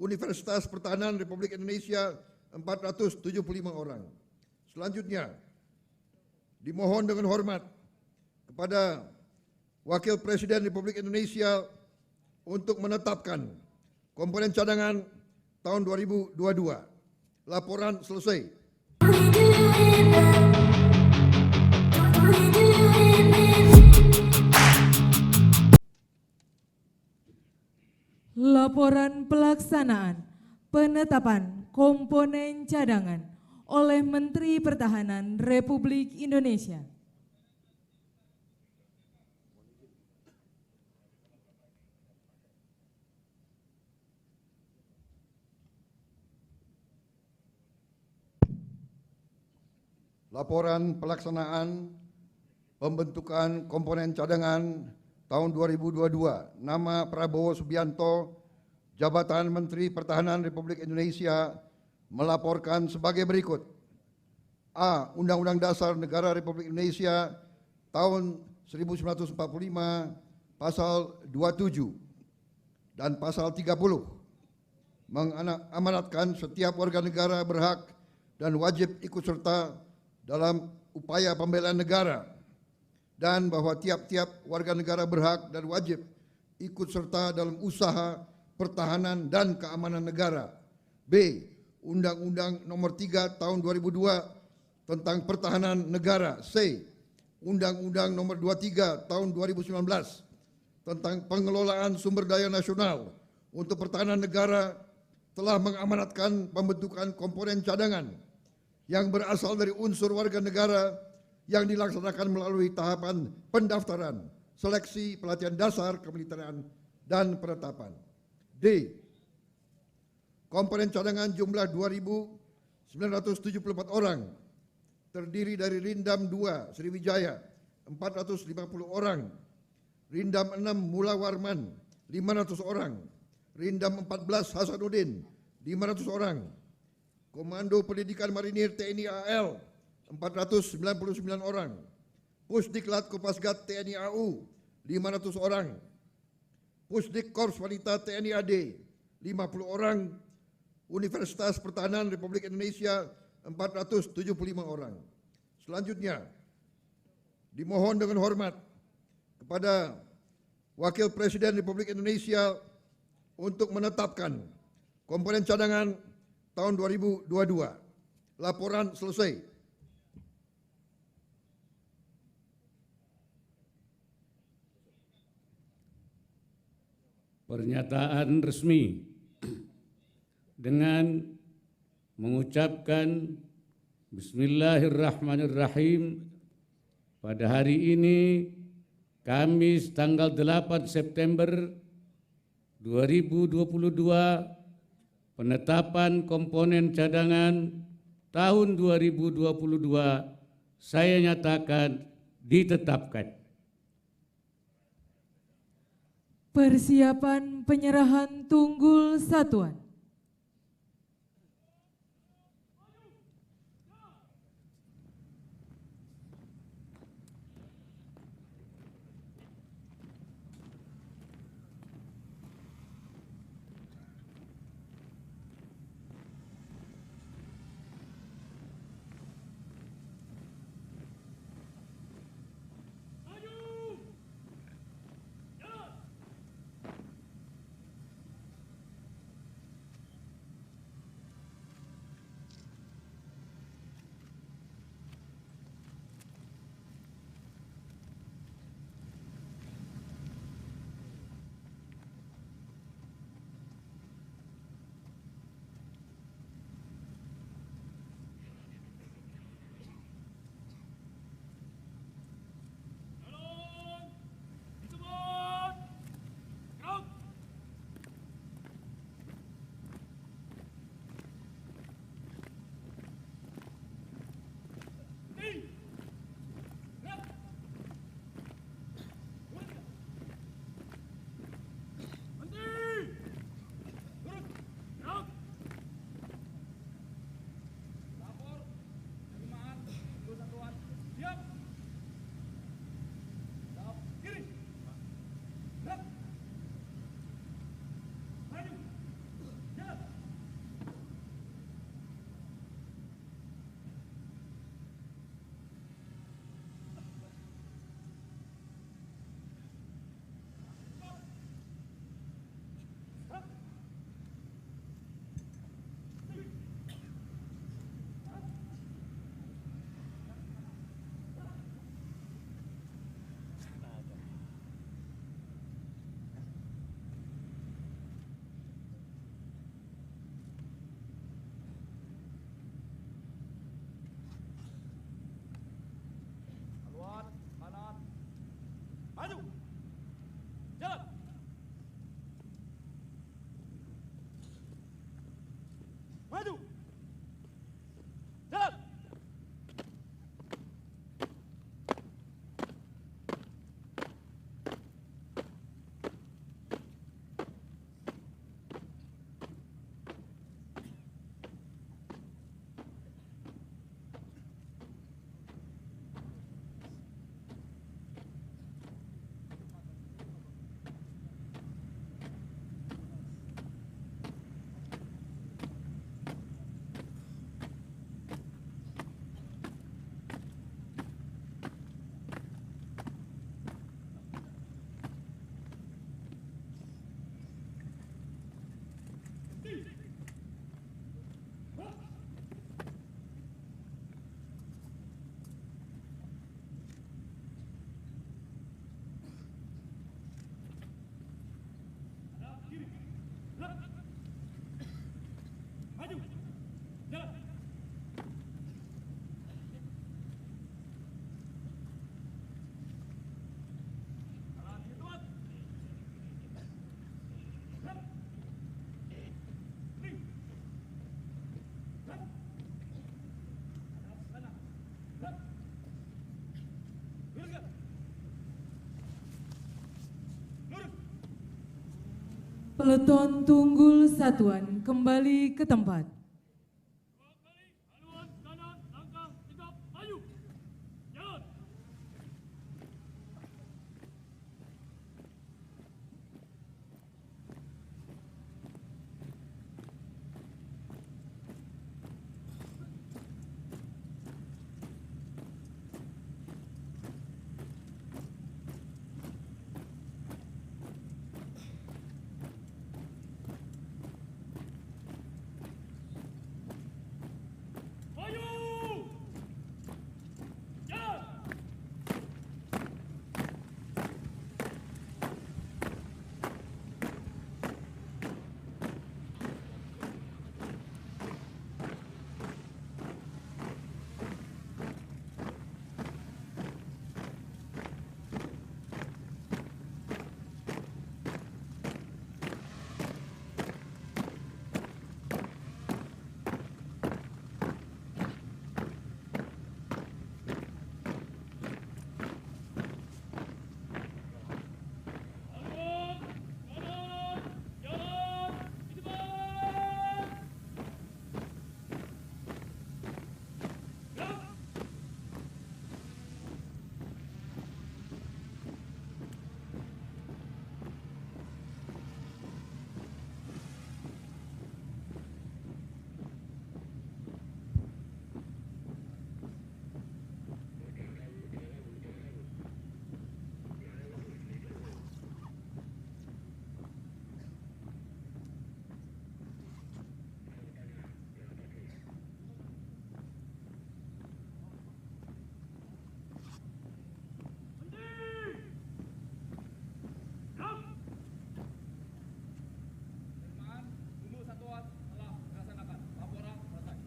Universitas Pertahanan Republik Indonesia 475 orang. Selanjutnya, dimohon dengan hormat kepada Wakil Presiden Republik Indonesia untuk menetapkan komponen cadangan tahun 2022. Laporan selesai. Laporan pelaksanaan penetapan komponen cadangan oleh Menteri Pertahanan Republik Indonesia. Laporan pelaksanaan pembentukan komponen cadangan tahun 2022. Nama Prabowo Subianto, Jabatan Menteri Pertahanan Republik Indonesia, melaporkan sebagai berikut. A. Undang-Undang Dasar Negara Republik Indonesia tahun 1945 pasal 27 dan pasal 30 mengamanatkan setiap warga negara berhak dan wajib ikut serta dalam upaya pembelaan negara, dan bahwa tiap-tiap warga negara berhak dan wajib ikut serta dalam usaha pertahanan dan keamanan negara. B. Undang-Undang Nomor 3 Tahun 2002 tentang Pertahanan Negara. C. Undang-Undang Nomor 23 Tahun 2019 tentang Pengelolaan Sumber Daya Nasional untuk Pertahanan Negara telah mengamanatkan pembentukan komponen cadangan yang berasal dari unsur warga negara yang dilaksanakan melalui tahapan pendaftaran, seleksi, pelatihan dasar, kemiliteran, dan penetapan. D. Komponen cadangan jumlah 2.974 orang, terdiri dari Rindam 2 Sriwijaya 450 orang, Rindam 6 Mula Warman 500 orang, Rindam 14 Hasanuddin 500 orang, Komando Pendidikan Marinir TNI AL 499 orang, Pusdiklat Kopasgat TNI AU 500 orang, Pusdik Korps Wanita TNI AD 50 orang, Universitas Pertahanan Republik Indonesia 475 orang. Selanjutnya, dimohon dengan hormat kepada Wakil Presiden Republik Indonesia untuk menetapkan komponen cadangan tahun 2022. Laporan selesai. Pernyataan resmi. Dengan mengucapkan Bismillahirrahmanirrahim, pada hari ini Kamis tanggal 8 September 2022, penetapan komponen cadangan tahun 2022 saya nyatakan ditetapkan. Persiapan penyerahan tunggul satuan. Maju. Jalan. Maju. Jalan. Jalan di tempat. Jalan. Ning. Jalan. Sana. Jalan. Luruskan. Lurus. Peleton tunggul satuan kembali ke tempat. Dua kali haluan kanan langkah tegap maju. Jalan. Maju. Jalan. Haluan kanan jalan di depan. Gerak. Penerimaan dulu satuan telah dilaksanakan. Laporan selesai.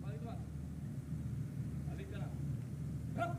Balik tuan. Balik jalan. Gerak.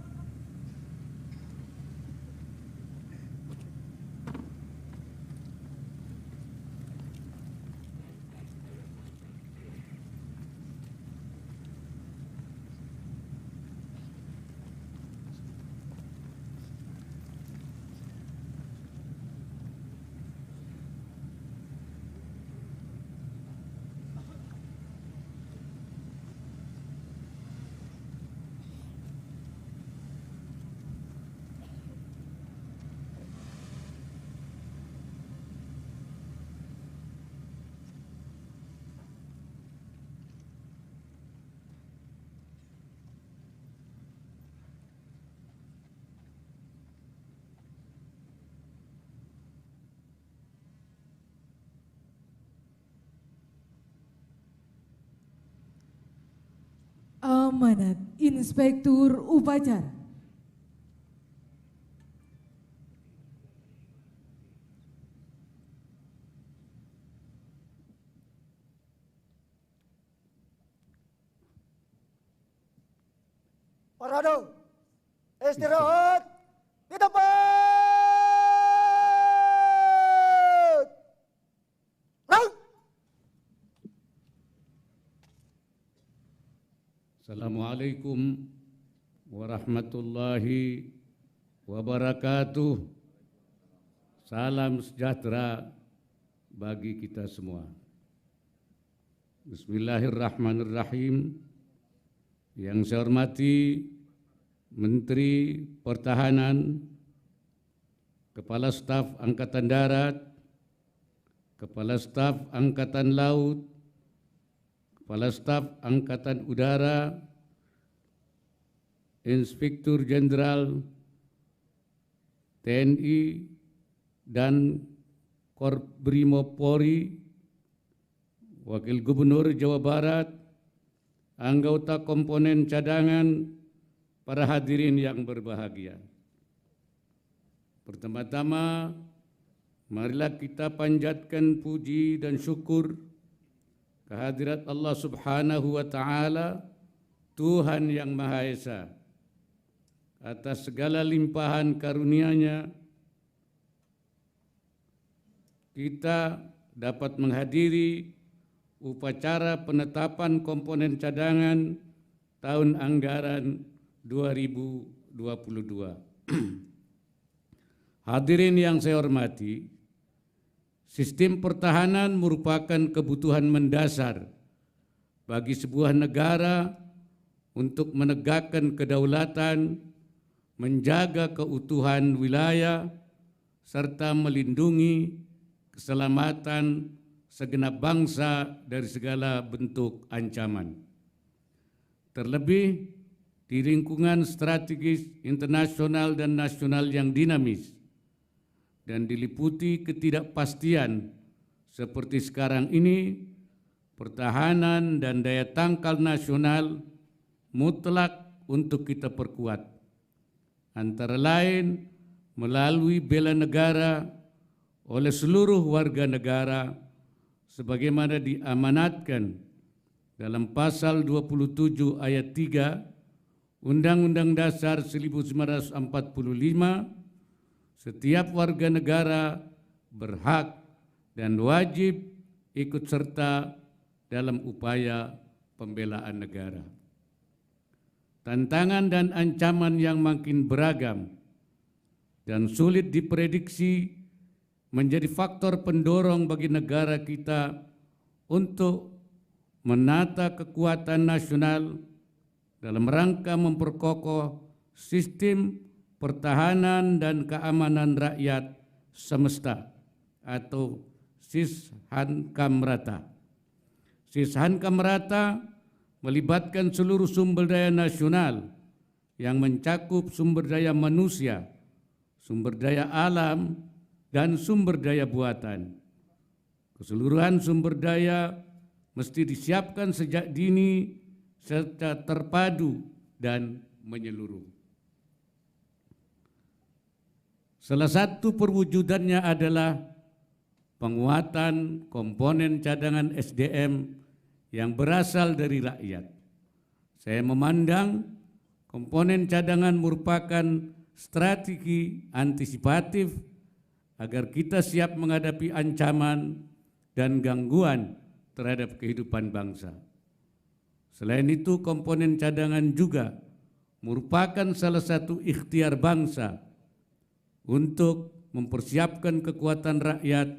Amanat Inspektur Upacara. Parade, istirahat di tempat. Rang. Assalamualaikum warahmatullahi wabarakatuh. Salam sejahtera bagi kita semua. Bismillahirrahmanirrahim. Yang saya hormati Menteri Pertahanan, Kepala Staf Angkatan Darat, Kepala Staf Angkatan Laut, Kepala Staf Angkatan Udara, Inspektur Jenderal TNI dan Korbrimob Polri, Wakil Gubernur Jawa Barat, anggota komponen cadangan, para hadirin yang berbahagia. Pertama-tama, marilah kita panjatkan puji dan syukur kehadirat Allah Subhanahu wa Ta'ala, Tuhan yang Maha Esa, atas segala limpahan karunia-Nya. Kita dapat menghadiri upacara penetapan komponen cadangan tahun anggaran 2022. Hadirin yang saya hormati, sistem pertahanan merupakan kebutuhan mendasar bagi sebuah negara untuk menegakkan kedaulatan, menjaga keutuhan wilayah, serta melindungi keselamatan segenap bangsa dari segala bentuk ancaman. Terlebih di lingkungan strategis internasional dan nasional yang dinamis dan diliputi ketidakpastian seperti sekarang ini, pertahanan dan daya tangkal nasional mutlak untuk kita perkuat. Antara lain melalui bela negara oleh seluruh warga negara sebagaimana diamanatkan dalam pasal 27 ayat 3 Undang-Undang Dasar 1945. Setiap warga negara berhak dan wajib ikut serta dalam upaya pembelaan negara. Tantangan dan ancaman yang makin beragam dan sulit diprediksi menjadi faktor pendorong bagi negara kita untuk menata kekuatan nasional dalam rangka memperkokoh sistem pertahanan dan keamanan rakyat semesta atau Sishankamrata. Sishankamrata melibatkan seluruh sumber daya nasional yang mencakup sumber daya manusia, sumber daya alam, dan sumber daya buatan. Keseluruhan sumber daya mesti disiapkan sejak dini serta terpadu dan menyeluruh. Salah satu perwujudannya adalah penguatan komponen cadangan SDM yang berasal dari rakyat. Saya memandang komponen cadangan merupakan strategi antisipatif agar kita siap menghadapi ancaman dan gangguan terhadap kehidupan bangsa. Selain itu, komponen cadangan juga merupakan salah satu ikhtiar bangsa untuk mempersiapkan kekuatan rakyat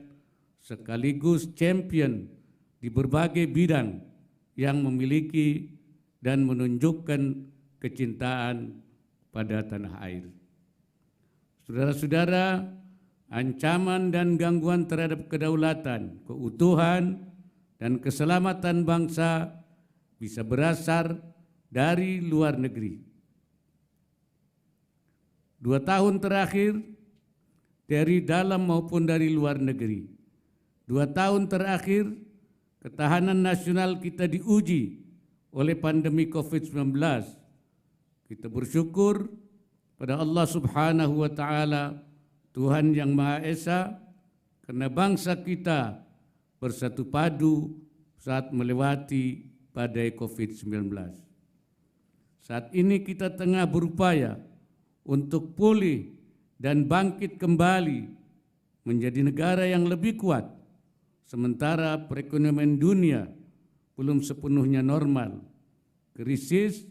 sekaligus champion di berbagai bidang yang memiliki dan menunjukkan kecintaan pada tanah air. Saudara-saudara, ancaman dan gangguan terhadap kedaulatan, keutuhan, dan keselamatan bangsa bisa berasal dari luar negeri. 2 tahun terakhir, dari dalam maupun dari luar negeri. 2 tahun terakhir, ketahanan nasional kita diuji oleh pandemi COVID-19. Kita bersyukur pada Allah Subhanahu wa Ta'ala, Tuhan yang Maha Esa, karena bangsa kita bersatu padu saat melewati badai COVID-19. Saat ini kita tengah berupaya untuk pulih dan bangkit kembali menjadi negara yang lebih kuat, sementara perekonomian dunia belum sepenuhnya normal. krisis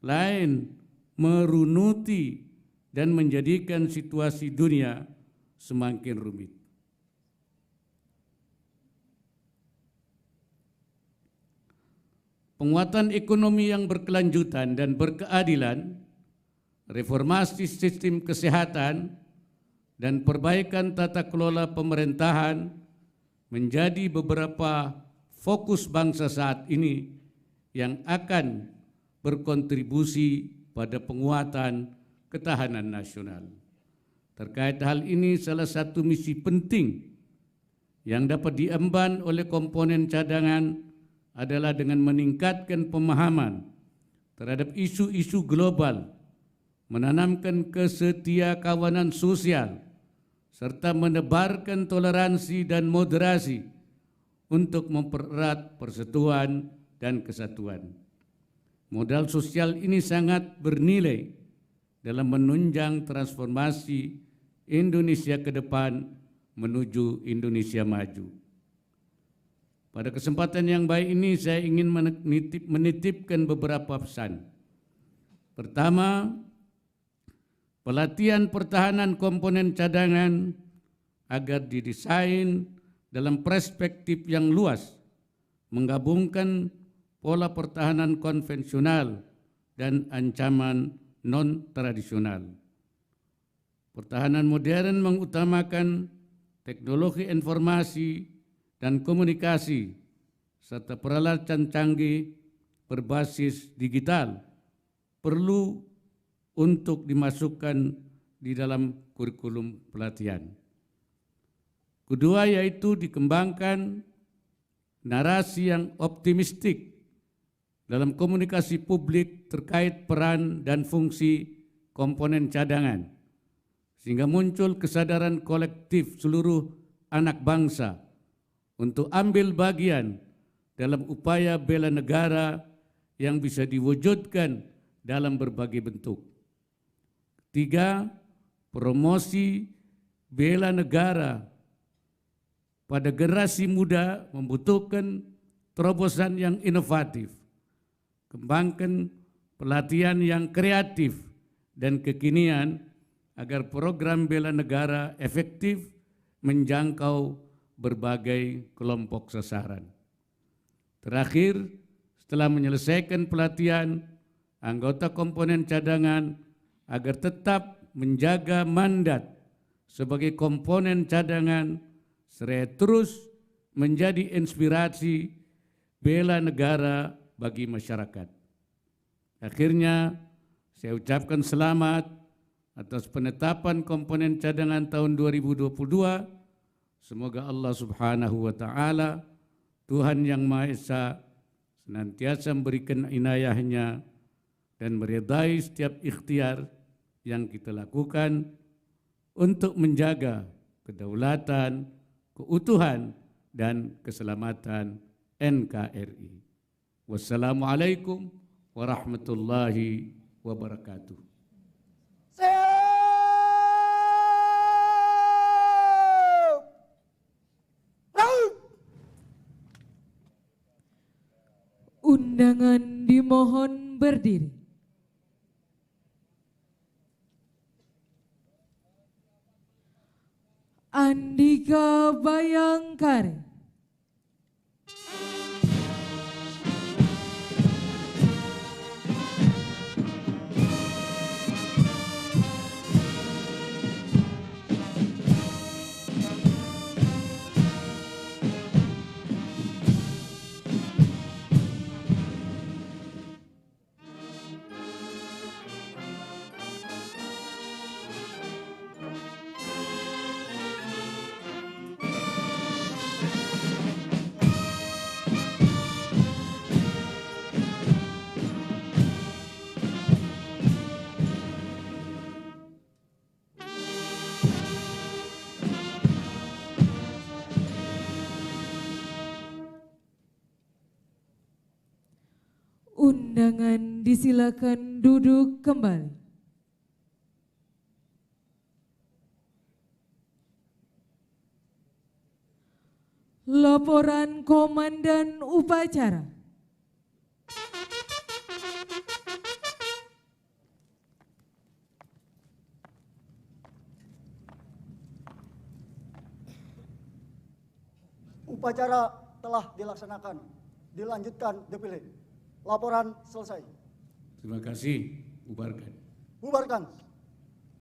lain merunuti dan menjadikan situasi dunia semakin rumit. Penguatan ekonomi yang berkelanjutan dan berkeadilan, reformasi sistem kesehatan, dan perbaikan tata kelola pemerintahan menjadi beberapa fokus bangsa saat ini yang akan berkontribusi pada penguatan ketahanan nasional. Terkait hal ini, salah satu misi penting yang dapat diemban oleh komponen cadangan adalah dengan meningkatkan pemahaman terhadap isu-isu global, menanamkan kesetiakawanan sosial, serta menebarkan toleransi dan moderasi untuk mempererat persatuan dan kesatuan. Modal sosial ini sangat bernilai dalam menunjang transformasi Indonesia ke depan menuju Indonesia maju. Pada kesempatan yang baik ini saya ingin menitipkan beberapa pesan. Pertama, pelatihan pertahanan komponen cadangan agar didesain dalam perspektif yang luas, menggabungkan pola pertahanan konvensional dan ancaman non-tradisional. Pertahanan modern mengutamakan teknologi informasi dan komunikasi serta peralatan canggih berbasis digital perlu untuk dimasukkan di dalam kurikulum pelatihan. Kedua, yaitu dikembangkan narasi yang optimistik dalam komunikasi publik terkait peran dan fungsi komponen cadangan, sehingga muncul kesadaran kolektif seluruh anak bangsa untuk ambil bagian dalam upaya bela negara yang bisa diwujudkan dalam berbagai bentuk. Ketiga, promosi bela negara pada generasi muda membutuhkan terobosan yang inovatif. Kembangkan pelatihan yang kreatif dan kekinian agar program bela negara efektif menjangkau berbagai kelompok sasaran. Terakhir, setelah menyelesaikan pelatihan, anggota komponen cadangan agar tetap menjaga mandat sebagai komponen cadangan seraya terus menjadi inspirasi bela negara bagi masyarakat. Akhirnya, saya ucapkan selamat atas penetapan komponen cadangan tahun 2022. Semoga Allah Subhanahu wa Ta'ala, Tuhan yang Maha Esa, senantiasa memberikan inayahnya dan meridai setiap ikhtiar yang kita lakukan untuk menjaga kedaulatan, keutuhan, dan keselamatan NKRI. Wassalamualaikum warahmatullahi wabarakatuh. Undangan dimohon berdiri. Andika Bayangkari. Undangan disilakan duduk kembali. Laporan Komandan Upacara. Upacara telah dilaksanakan. Dilanjutkan defile. Laporan selesai. Terima kasih. Bubarkan. Bubarkan.